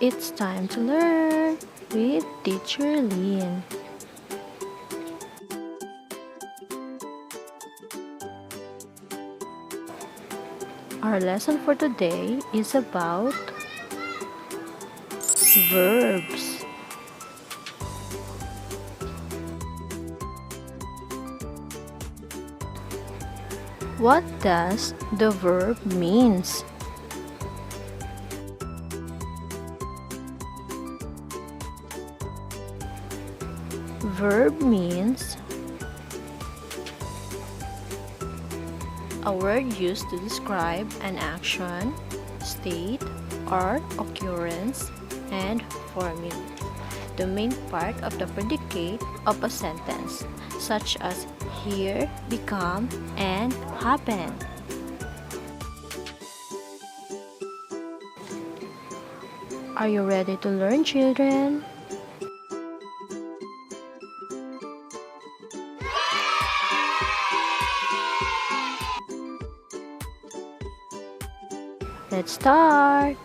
It's time to learn with Teacher Lynn. Our lesson for today is about verbs. What does the verb means? Verb means a word used to describe an action, state, or occurrence, and forming the main part of the predicate of a sentence, such as hear, become, and happen. Are you ready to learn, children? Let's start!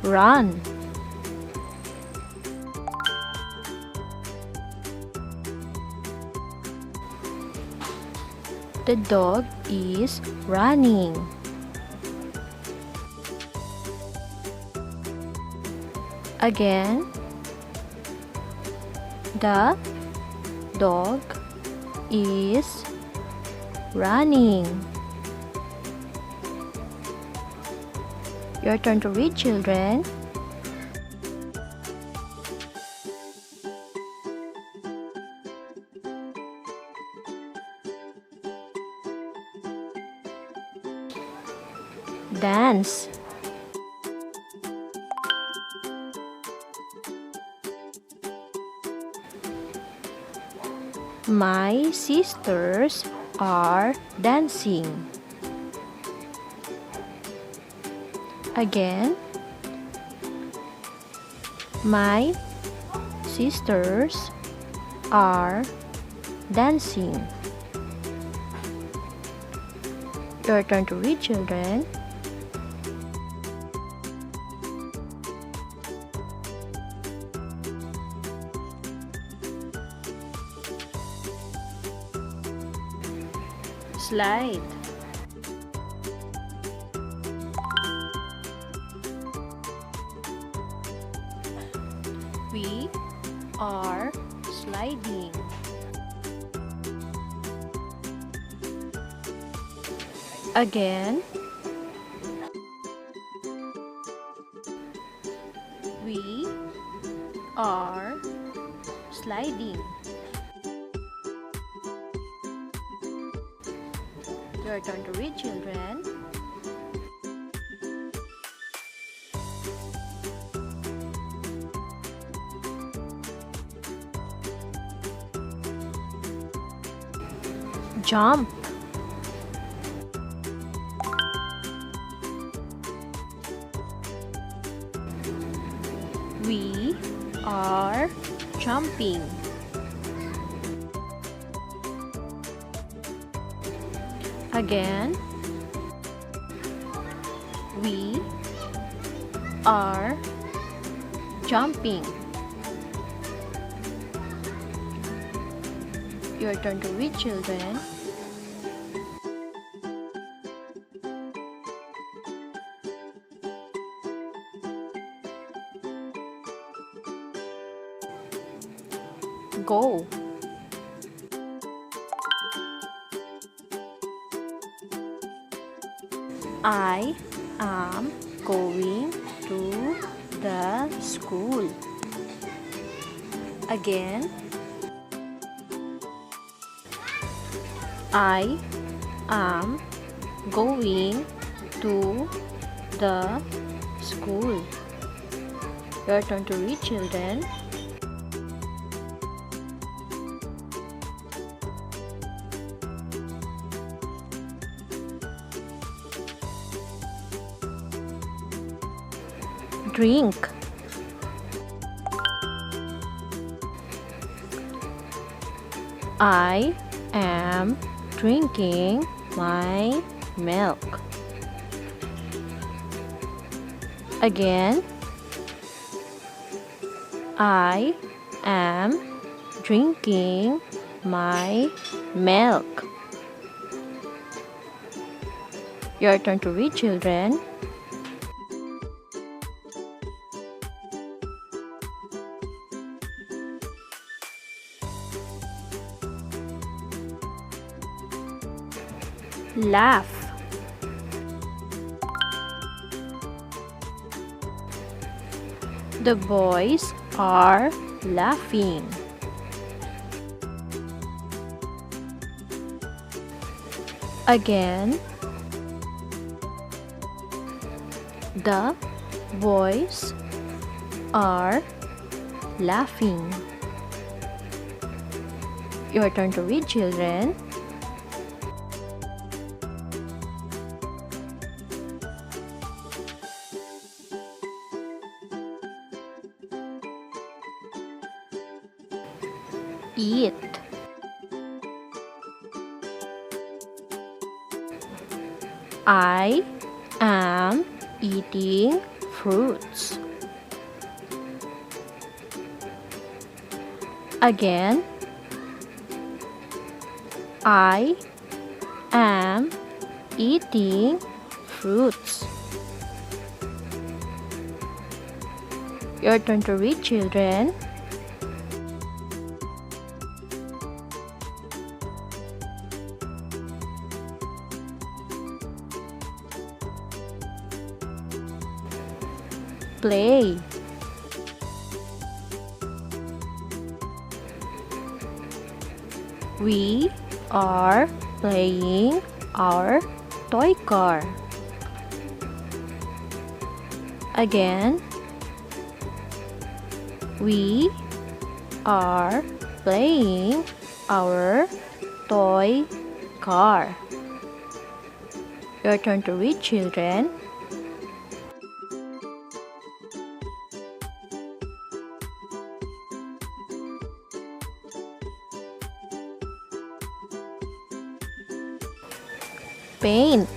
Run. The dog is running. Again, the dog is running. Your turn to read, children. Dance. My sisters are dancing. Again, my sisters are dancing. Your turn to read, children. Slide. We are sliding. Again, we are sliding. Your turn to read, children. Jump. We are jumping. Again, we are jumping. Your turn to read, children. Go. I am going to the school. Again, I am going to the school. Your turn to read, children. Drink. I am drinking my milk. Again, I am drinking my milk. Your turn to read, children. Laugh. The boys are laughing. Again, the boys are laughing. Your turn to read, children. Eat. I am eating fruits. Again, I am eating fruits. Your turn to read, children. Play. We are playing our toy car. Again, we are playing our toy car. Your turn to read, children. Paint.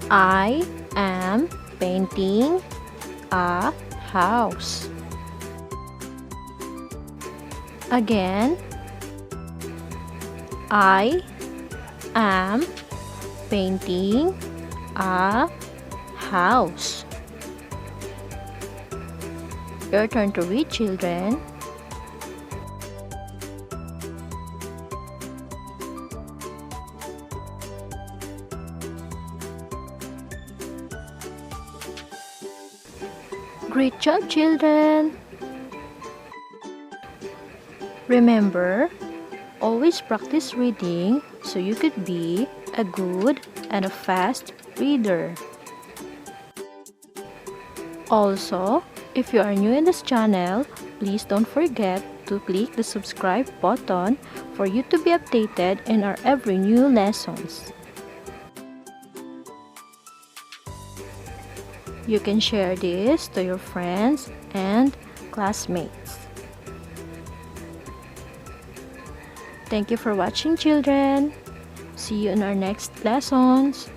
I am painting a house. Again, I am painting a house. Your turn to read, children. Great job, children! Remember, always practice reading so you could be a good and a fast reader. Also, if you are new in this channel, please don't forget to click the subscribe button for you to be updated in our every new lessons. You can share this to your friends and classmates. Thank you for watching, children. See you in our next lessons.